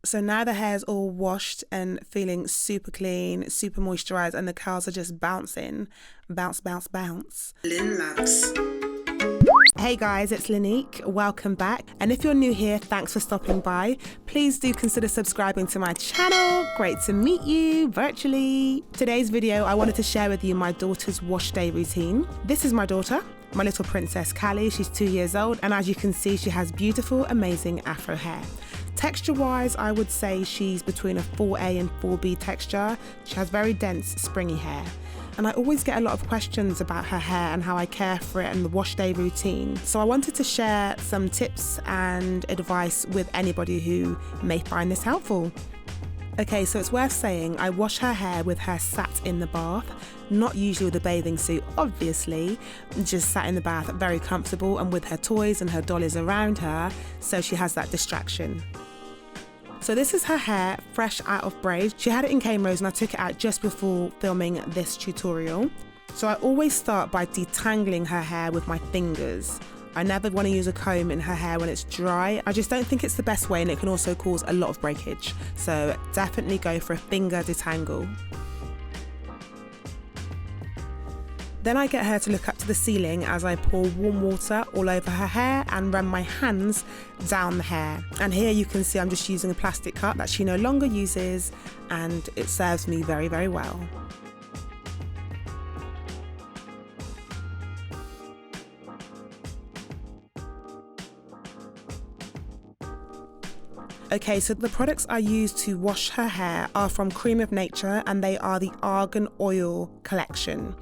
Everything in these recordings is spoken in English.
So now the hair's all washed and feeling super clean, super moisturised, and the curls are just bouncing. Bounce, bounce, bounce. Lynn Labs. Hey guys, it's Linique. Welcome back. And if you're new here, thanks for stopping by. Please do consider subscribing to my channel. Great to meet you virtually. Today's video, I wanted to share with you my daughter's wash day routine. This is my daughter, my little princess Callie. She's 2 years old, and as you can see, she has beautiful, amazing afro hair. Texture-wise, I would say she's between a 4A and 4B texture. She has very dense, springy hair. And I always get a lot of questions about her hair and how I care for it and the wash day routine. So I wanted to share some tips and advice with anybody who may find this helpful. Okay, so it's worth saying I wash her hair with her sat in the bath, not usually with a bathing suit, obviously, just sat in the bath, very comfortable and with her toys and her dollies around her, so she has that distraction. So this is her hair, fresh out of braids. She had it in cane rows and I took it out just before filming this tutorial. So I always start by detangling her hair with my fingers. I never want to use a comb in her hair when it's dry. I just don't think it's the best way, and it can also cause a lot of breakage. So definitely go for a finger detangle. Then I get her to look up to the ceiling as I pour warm water all over her hair and run my hands down the hair. And here you can see I'm just using a plastic cup that she no longer uses, and it serves me very, very well. Okay, so the products I use to wash her hair are from Cream of Nature, and they are the Argan Oil collection.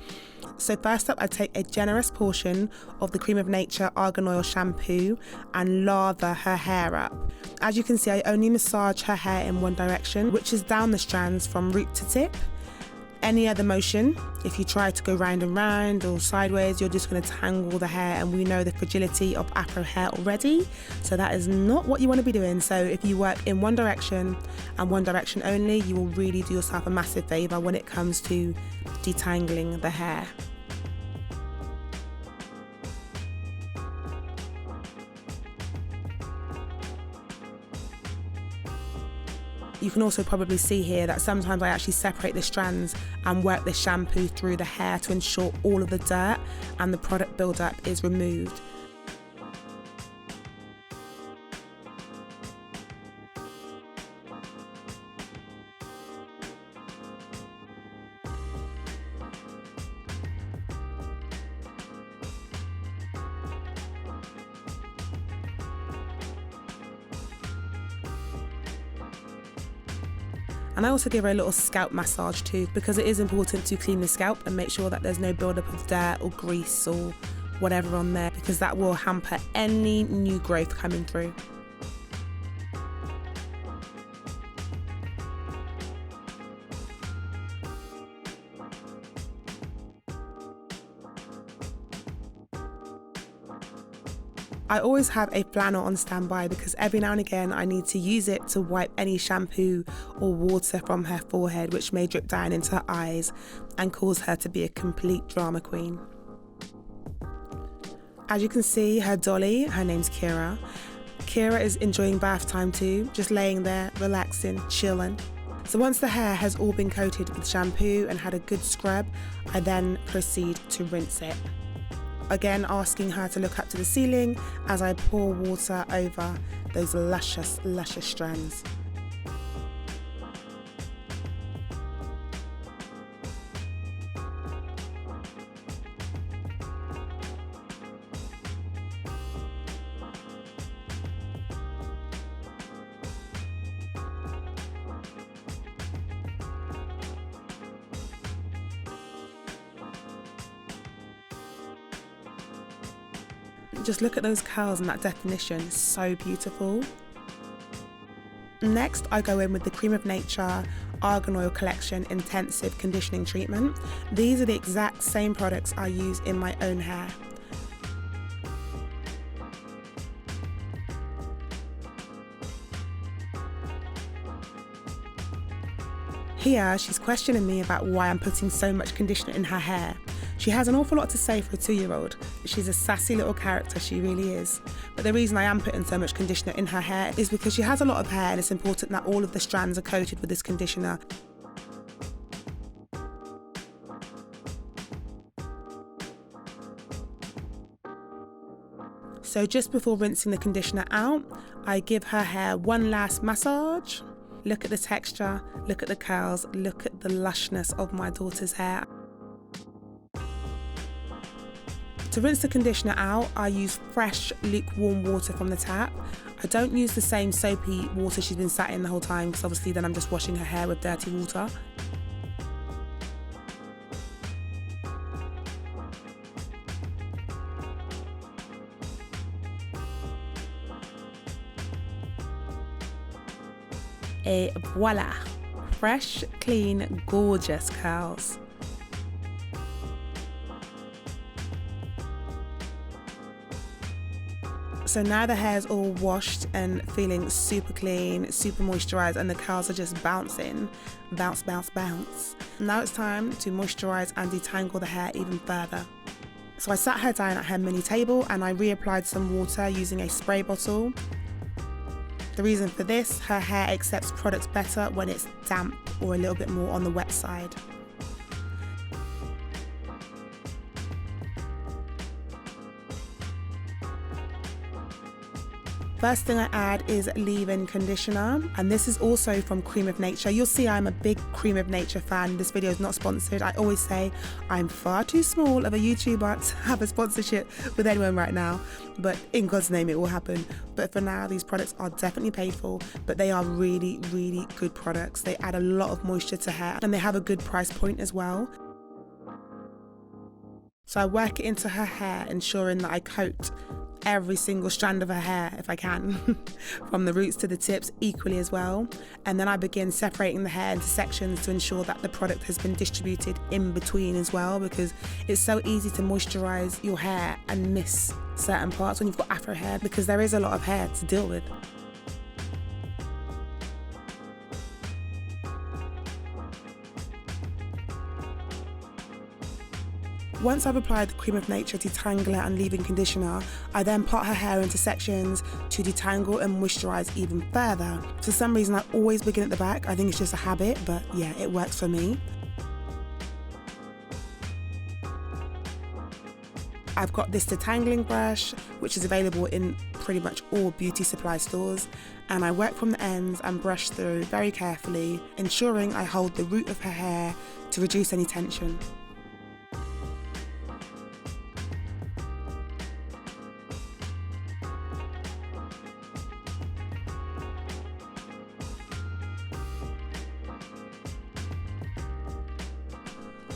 So first up, I take a generous portion of the Cream of Nature Argan Oil shampoo and lather her hair up. As you can see, I only massage her hair in one direction, which is down the strands from root to tip. Any other motion, if you try to go round and round or sideways, you're just going to tangle the hair, and we know the fragility of afro hair already, so that is not what you want to be doing. So if you work in one direction and one direction only, you will really do yourself a massive favour when it comes to detangling the hair. You can also probably see here that sometimes I actually separate the strands and work the shampoo through the hair to ensure all of the dirt and the product buildup is removed. And I also give her a little scalp massage too, because it is important to clean the scalp and make sure that there's no buildup of dirt or grease or whatever on there, because that will hamper any new growth coming through. I always have a flannel on standby because every now and again I need to use it to wipe any shampoo or water from her forehead which may drip down into her eyes and cause her to be a complete drama queen. As you can see, her dolly, her name's Kira. Kira is enjoying bath time too, just laying there, relaxing, chilling. So once the hair has all been coated with shampoo and had a good scrub, I then proceed to rinse it. Again, asking her to look up to the ceiling as I pour water over those luscious, luscious strands. Just look at those curls and that definition, so beautiful. Next, I go in with the Cream of Nature Argan Oil Collection Intensive Conditioning Treatment. These are the exact same products I use in my own hair. Here, she's questioning me about why I'm putting so much conditioner in her hair. She has an awful lot to say for a 2-year-old. She's a sassy little character, she really is. But the reason I am putting so much conditioner in her hair is because she has a lot of hair and it's important that all of the strands are coated with this conditioner. So just before rinsing the conditioner out, I give her hair one last massage. Look at the texture, look at the curls, look at the lushness of my daughter's hair. To rinse the conditioner out, I use fresh, lukewarm water from the tap. I don't use the same soapy water she's been sat in the whole time, because obviously then I'm just washing her hair with dirty water. Et voila! Fresh, clean, gorgeous curls. So now the hair's all washed and feeling super clean, super moisturised, and the curls are just bouncing. Bounce, bounce, bounce. Now it's time to moisturise and detangle the hair even further. So I sat her down at her mini table and I reapplied some water using a spray bottle. The reason for this, her hair accepts products better when it's damp or a little bit more on the wet side. First thing I add is leave-in conditioner, and this is also from Cream of Nature. You'll see I'm a big Cream of Nature fan. This video is not sponsored. I always say I'm far too small of a YouTuber to have a sponsorship with anyone right now, but in God's name it will happen. But for now, these products are definitely paid for, but they are really, really good products. They add a lot of moisture to hair and they have a good price point as well. So I work it into her hair, ensuring that I coat every single strand of her hair if I can, from the roots to the tips equally as well. And then I begin separating the hair into sections to ensure that the product has been distributed in between as well, because it's so easy to moisturize your hair and miss certain parts when you've got afro hair, because there is a lot of hair to deal with. Once I've applied the Cream of Nature detangler and leave-in conditioner, I then part her hair into sections to detangle and moisturise even further. For some reason I always begin at the back. I think it's just a habit, but yeah, it works for me. I've got this detangling brush, which is available in pretty much all beauty supply stores, and I work from the ends and brush through very carefully, ensuring I hold the root of her hair to reduce any tension.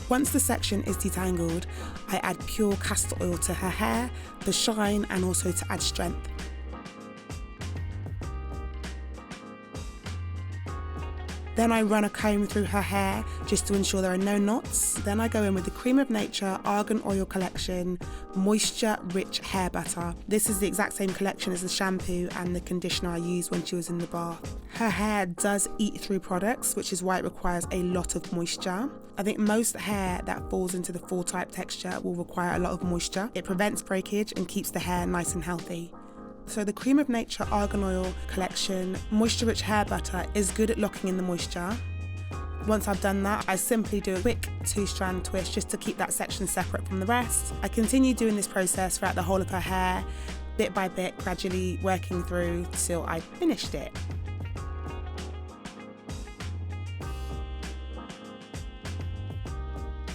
Once the section is detangled, I add pure castor oil to her hair for shine and also to add strength. Then I run a comb through her hair just to ensure there are no knots. Then I go in with the Cream of Nature Argan Oil Collection Moisture Rich Hair Butter. This is the exact same collection as the shampoo and the conditioner I used when she was in the bath. Her hair does eat through products, which is why it requires a lot of moisture. I think most hair that falls into the full type texture will require a lot of moisture. It prevents breakage and keeps the hair nice and healthy. So the Cream of Nature Argan Oil Collection Moisture Rich Hair Butter is good at locking in the moisture. Once I've done that, I simply do a quick 2-strand twist just to keep that section separate from the rest. I continue doing this process throughout the whole of her hair, bit by bit, gradually working through till I finished it.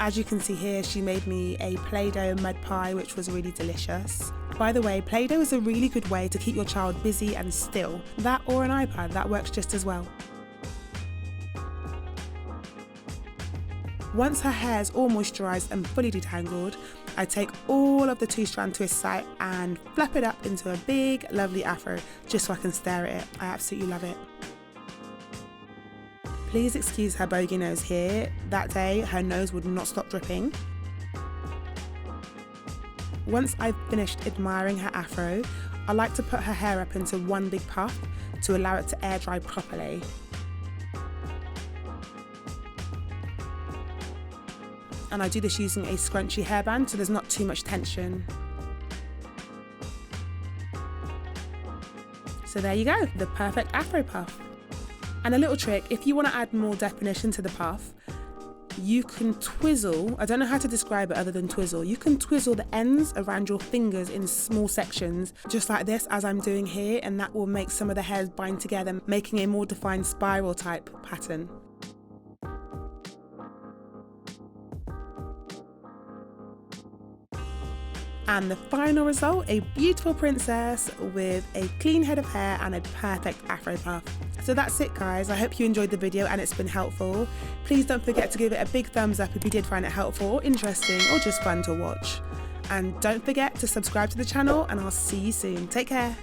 As you can see here, she made me a Play-Doh mud pie, which was really delicious. By the way, Play-Doh is a really good way to keep your child busy and still. That or an iPad, that works just as well. Once her hair is all moisturised and fully detangled, I take all of the 2-strand twists out and flap it up into a big, lovely afro, just so I can stare at it. I absolutely love it. Please excuse her bogey nose here. That day, her nose would not stop dripping. Once I've finished admiring her afro, I like to put her hair up into one big puff to allow it to air dry properly. and I do this using a scrunchy hairband so there's not too much tension. So there you go, the perfect afro puff. And a little trick, if you want to add more definition to the puff, you can twizzle, I don't know how to describe it other than twizzle, you can twizzle the ends around your fingers in small sections, just like this as I'm doing here, and that will make some of the hairs bind together, making a more defined spiral type pattern. And the final result, a beautiful princess with a clean head of hair and a perfect afro puff. So that's it guys, I hope you enjoyed the video and it's been helpful. Please don't forget to give it a big thumbs up if you did find it helpful or interesting or just fun to watch. And don't forget to subscribe to the channel, and I'll see you soon. Take care.